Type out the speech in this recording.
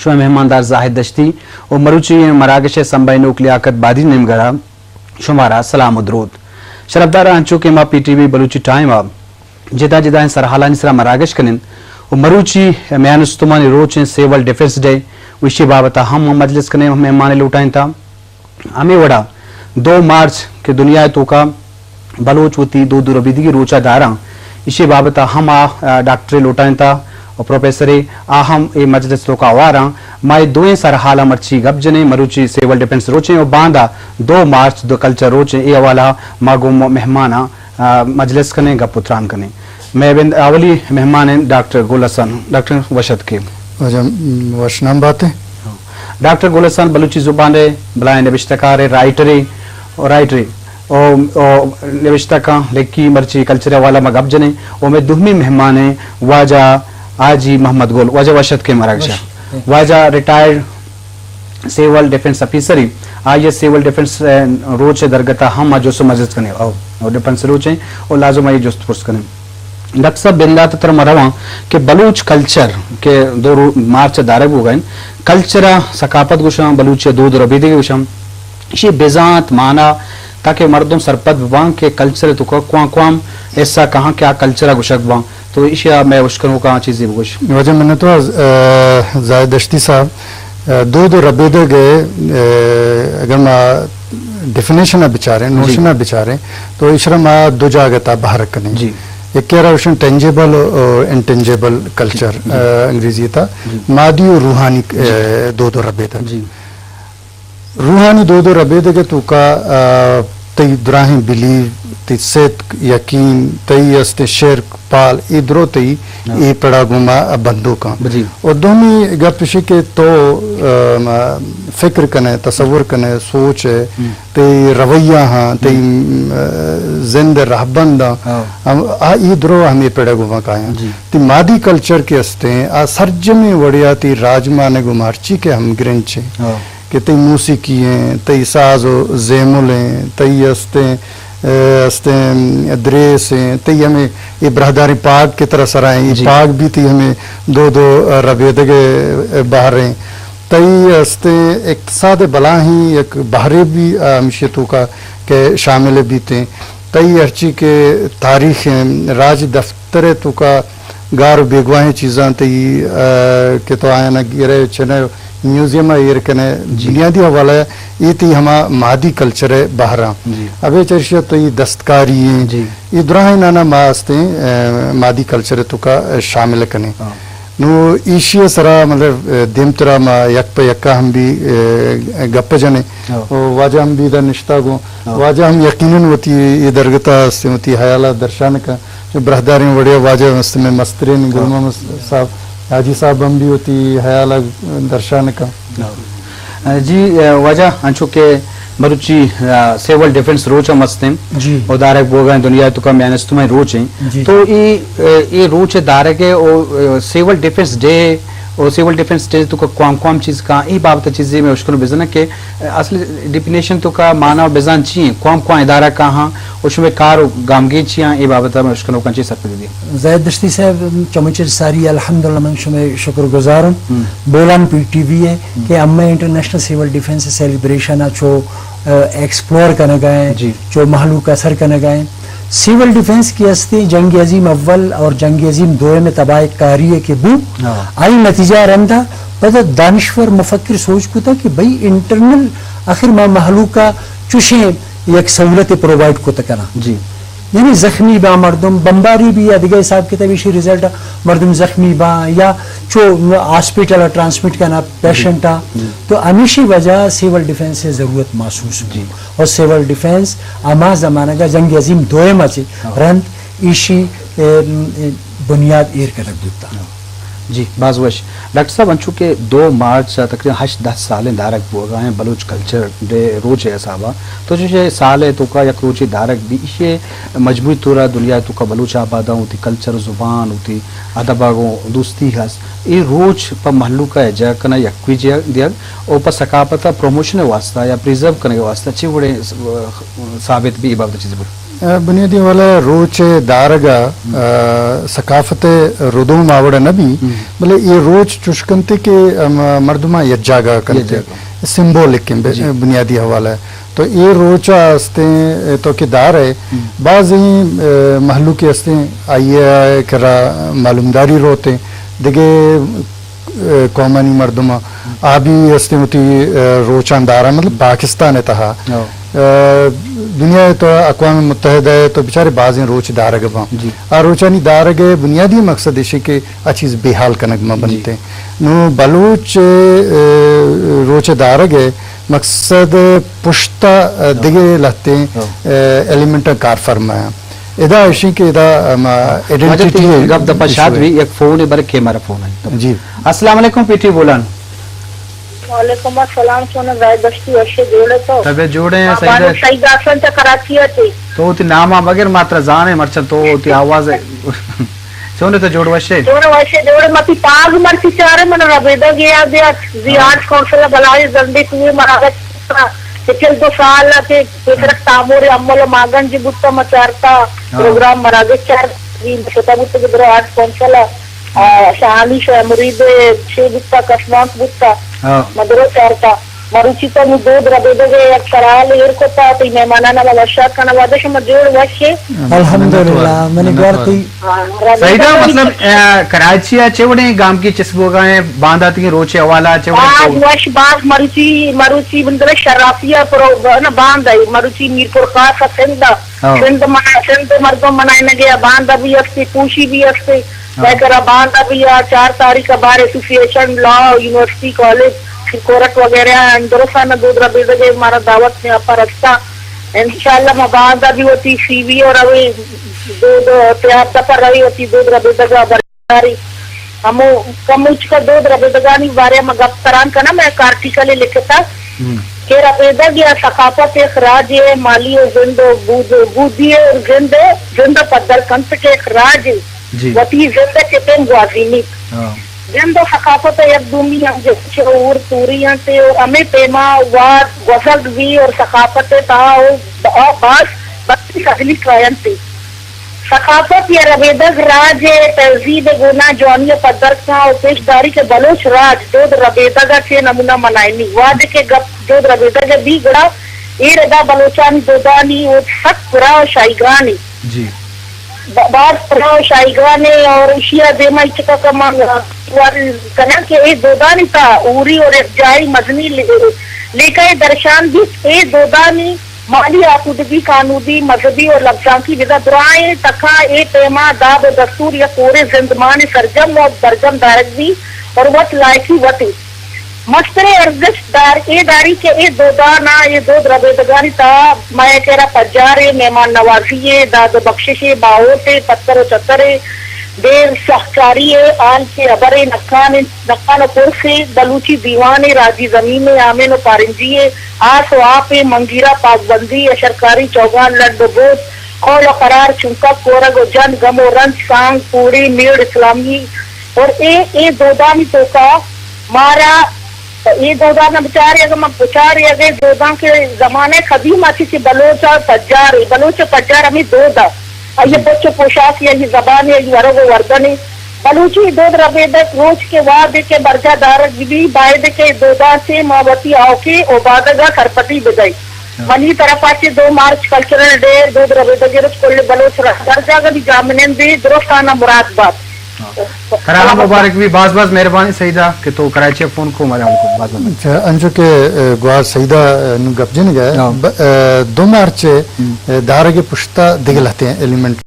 شو مهماندار زاهد دشتی و مروچی مراکش سنبای نوک لیاقت بادی نمگڑا شمارا سلام و درود شرفدار انچو کے ما P T V Balochi time اب جدا جدا سرحالانی سرا مراکش کنن و مروچی میانستمانی روچیں سیول ڈیفنس ڈے وشی بابتا ہم مجلس کنے مہمان لوٹائیں تا ہمیں وڑا 2 مارچ کے دنیا تو کا بلوچ ہوتی دو ربیدگی روچا داراں اسی بابتا ہم ڈاکٹر لوٹائیں تا اور پروفیسر اہم اے مجلس تو کا واراں مائے دویں سرحالہ مرچی گب جنے مروچی سیول ڈیفنس روچیں اور باندھا 2 مارچ دو کلچر روچیں اے والا ماگو مہمانا مجلس کنے گپ پتران کنے میں اولی مہمان ہیں ڈاکٹر گل حسن ڈاکٹر وشد کے وشنام باتیں ڈاکٹر گل حسن بلوچی زبان ہے بلائیں نوشتہ کار ہے رائٹری اور نوشتہ کا لکھی مرچی کلچر والا مگب جنے اور میں دومی مہمان ہیں واجہ آجی محمد گل واجہ وشد کے مراکشہ واجہ ریٹائرڈ سیول ڈیفنس افیسری آج سیول ڈیفنس روچ درگتا ہم جو سو مجلس کرنے اور ڈیفنس روچ ہیں اور لازم آئی جست پرس کرنے ڈاکٹر صاحب بندہ تر مرواں کہ بلوچ کلچر کے 2 مارچ دارگ ہو گئے کلچرہ ثقافت گوشاں بلوچ دود ربیدگی گوشاں یہ بزانت مانا تاکہ مردم سرپد بوان کے کلچر تو کوام ایسا کہاں کیا کلچرہ گوشک بوان تو اشیاء میں اشکروں کہاں چیزیں بگوش وجہ میں نے تو زاہد دشتی صاحب دود ربیدگی اگر میں ڈیفینیشنہ بچاریں نوشنہ بچاریں تو اشرا ما 2 جاگتا باہر کرنے جی ایک کہہ رہا ہے ٹینجیبل اور انٹینجیبل کلچر انگریزی تھا مادی اور روحانی 2 ربیدہ روحانی 2 ربیدہ تو کا تی دراہیں بلیو تی صدق یقین تی است شرک پال ادرو تی ای پڑا گما بندو کا اور دونی گپشی کے تو فکر کنے تصور کنے سوچ ہے تی رویہ ہاں تی زند رہبند ای درو ہمیں پڑا گما کائیں تی مادی کلچر کے استے سرجمی وڑیا تی راجمانے گمارچی کے ہم گرنچے کہ تی موسیقی ہیں تی ساز و زیملیں تی دریس ہیں تی ہمیں یہ برہداری پاک کی طرح سرائیں یہ پاک بھی تی ہمیں 2 ربیدگے باہریں تی اقتصاد بلاہیں ایک باہرے بھی مشیتوں کا کہ شامل بھی تھے تی ارچی کے تاریخ راج دفتر تو کا گار بیگواہیں چیزاں تی کہ تو آئینہ گرے چنے میوزیم ایر کنے بنیادی حوالہ ہے یہ تی ہما مادی کلچر ہے باہراں ابھی چرشیت تو یہ دستکاری ہیں یہ دراہیں نانا ماستے مادی کلچر تو کا شامل کنے نو ایشی سرا مطلب دیم ترا ما یک پہ یکا ہم بھی گپ جنے واجہ ہم بھی در نشتہ گو واجہ ہم یقیناً ہوتی یہ درگتا سے ہوتی حیالہ درشان کا جو برہداریں وڑیا واجہ میں مسترین گلمہ صاحب حاجی صاحب ہم بھی ہوتی حیالہ درشان کا جی وجہ انچو کے مروچی سیول ڈیفنس روچ مستیں اور دارک بوگاں دنیا تو کا میانستمائی روچیں تو یہ روچ دارک ہے اور سیول ڈیفنس ڈے اور سیول ڈیفنس ڈے تو کا کوام چیز کا ای بابت چیزیں میں اشکل بزنہ کہ اصل ڈیفینیشن تو کا معنی و بزان چیئیں کوام ادارہ کہاں اس میں کار و گامگی چیئیں ای بابت میں اشکلوں کا چیز سر پر دی زاہد دشتی صاحب چمچر ساری الحمدللہ من شمیں شکر گزارم بولان پی ٹی وی ہے کہ اما انٹرنیشنل سیول ڈیفنس سیلیبریشن چو ایکسپلور کرنے گئے جو محلو کا اثر کرنے گئے سیول ڈیفنس کی ہستی جنگ عظیم اول اور جنگ عظیم دوئے میں تباہ کاری کے بو آئی نتیجہ رہتا پتہ دانشور مفکر سوچ کو تھا کہ بھئی انٹرنل آخر ما محلو کا چوشیں یک سہولت پرووائڈ کو تکنا یعنی زخمی با مردم بمباری بھی یا دیگر حساب کے طبیشی ریزلٹ مردم زخمی با یا چو ہاسپیٹل ٹرانسمٹ کرنا پیشنٹ تو ہمیشہ وجہ سیول ڈیفنس سے ضرورت محسوس ہوئی اور سیول ڈیفنس اما زمانہ کا جنگ عظیم دوئے مچے رند ایشی بنیاد ایر کر رکھ دیتا جی باز وش ڈاکٹر صاحب انچو کے 2 مارچ تقریباً 8-10 سالیں دارک بوگا ہیں بلوچ کلچر ڈے روچ ہے صاحبہ تو جو یہ سال ہے تو کا یک روچی دارک بھی یہ مجموعی طورہ دنیا تو کا بلوچ آبادہ ہوتی کلچر زبان ہوتی ادباغوں دوستی ہس یہ روچ پا محلو کا جا کنا یکوی جا دیا اور پا ثقافت پروموشن واسطہ یا پریزرو کرنے واسطہ چی بڑے ثابت بھی عبادت چیزیں بڑھ بنیادی والا روچ دارگا ثقافت ردوم آوڑا نبی بلے یہ روچ چشکنتے کے مردمہ یجاگا کرتے سمبولک بنیادی حوالہ ہے تو یہ روچا ہستے تو کہ دار ہے بعض محلو کے ہستے آئیے کرا معلومداری روتے دیکھے قومانی مردمہ آبی ہستے ہوتی روچان دارا مطلب پاکستان تہا دنیا تو اقوام متحدہ ہے تو بیچارے بعض ہیں روچ دارگ وہاں اور روچانی دارگ بنیادی مقصد ہے کہ اچھیز بے حال کنگمہ بنتے ہیں نو بلوچ روچ دارگ ہے مقصد پشتہ دگے لہتے ہیں ایلیمنٹ کار فرمایا ادا اشی کے ادا ایڈنٹیٹی ہے گب دپا شاد بھی ایک فون ہے برکے ہمارا فون ہے جی السلام علیکم پی ٹی بولان وعلیکم السلام سونا زائد بشتی وشے جوڑے تو تبے جوڑے ہیں سعید آسان تا کراچی ہے تو تی ناما بغیر ماترا زانے مرچن تو تی آواز ہے سونے تو جوڑ وشے جوڑے متی پاگ مرچی چارے من ربیدہ گیا دیا زیاد کونسل بلائی زندی کوئی مراغت چل 2 سال تے پیترک تامور عمل ماغن جی بوتا مچارتا پروگرام مراغت چار چھوٹا بوتا کے برو آرٹ کونسل شہانی شہ مرید شے بوتا کشمانس بوتا مدرو چارتا مروچی تو مو دود ربیدہ گئے ایک سرال ایر کو تا تی مہمانانا والشاد کا نوادش مجوڑ وشے الحمدللہ میں نے گوارتی سیدہ مطلب کراچی چوڑے گام کی چسبو گئے باندھا تھی روچے حوالہ چوڑے وش باز مروچی بندر شرافیہ پرو باندھ ہے مروچی میرپور خاص سندھ مردم منائے گیا باندھا بھی ہستے پوشی بھی ہستے لیکرہ باندھا بھی 4 تاریخ بار ایسوسییشن لا یونیورسٹی کالج کورٹ وغیرہ اندرسانہ دودھ ربیدہ گئے ہمارا دعوت میں اپا رکھتا انشاءاللہ مباندہ بھی ہوتی سی وی اور اوی دودھ تیار دفر رہی ہوتی دودھ ربیدہ گا برداری ہمو کموچ کا دودھ ربیدہ گانی بارے میں گفت کران کا نا میں ایک آرٹیکل لکھتا کہ ربیدہ گیا ثقافت اخراج مالی و زند بودی اور زند پدر کنت کے اخراج وطی زند چپن گوازینی زند ثقافت یک دومی ہم جس شعور توری ہیں تے ہمیں پیما واد غزل بھی اور ثقافت تا باس بطی اگلی ٹرائن تے ثقافت یا ربیدگ راج تہذیب گناہ جوانی پدر کا اور پیشداری کے بلوچ راج دود ربیدگا سے نمونہ منائنی واد کے گپ دود ربیدگ بھی گڑا اے ردا بلوچانی دودانی اور سک پرا و شائگانی جی بعض پرا و شائگانی اور اشیاء دیمائی چکا کمان کنا کہ اے دودانی تا اوری اور افجائی مزنی لے کر درشان بھی اے دودانی مالی آکودگی قانودی مذہبی اور لفظان کی وزا درائیں تکا اے پیما داب و دستور یا پورے زندمان سرجم و برجم دارگی اور وط لائکی وطی مستر ارزش دار اے داری کے اے دودانا اے دود ربیدگانی تا میں کہرا پجارے مہمان نوازیے داد بخشش باہوتے پتر و چترے دیر شاہکاری آن کے عبر نکان و پرسے بلوچی دیوان راجی زمین آمین و پارنجی آس و آپ منگیرہ پاک بندی اشرکاری چوگان لڈ بود قول و قرار چنکا کورگ و جن گم و رنج سانگ پوڑی میڑ اسلامی اور اے دودانی تو کا مارا یہ دودانا بچارے اگر میں پچارے اگر دودان کے زمانے قدیم آتی تھی بلوچ اور پجار بلوچ و پجار ہمیں دودا یہ بچے پوشاک یا یہ زبان ہے یہ ورگ و وردنی بلوچی دود ربیدک روچ کے وعد کے برجہ دارک بھی باید کے دودا سے مابتی آو کے عبادگا سرپتی بدائی منی طرف آچے 2 مارچ کلچرل ڈے دود ربیدک رس کل بلوچ درجہ گا بھی جامنین دی درستانہ مراد بات کراہا مبارک بھی باز مہربانی سیدہ کہ تو کراچی فون کو ہمارے ہم کو باز اچھا انجو کے گوار سیدہ گپ جن گئے 2 مارچ دارگ پشتہ دگلتے ہیں ایلیمنٹ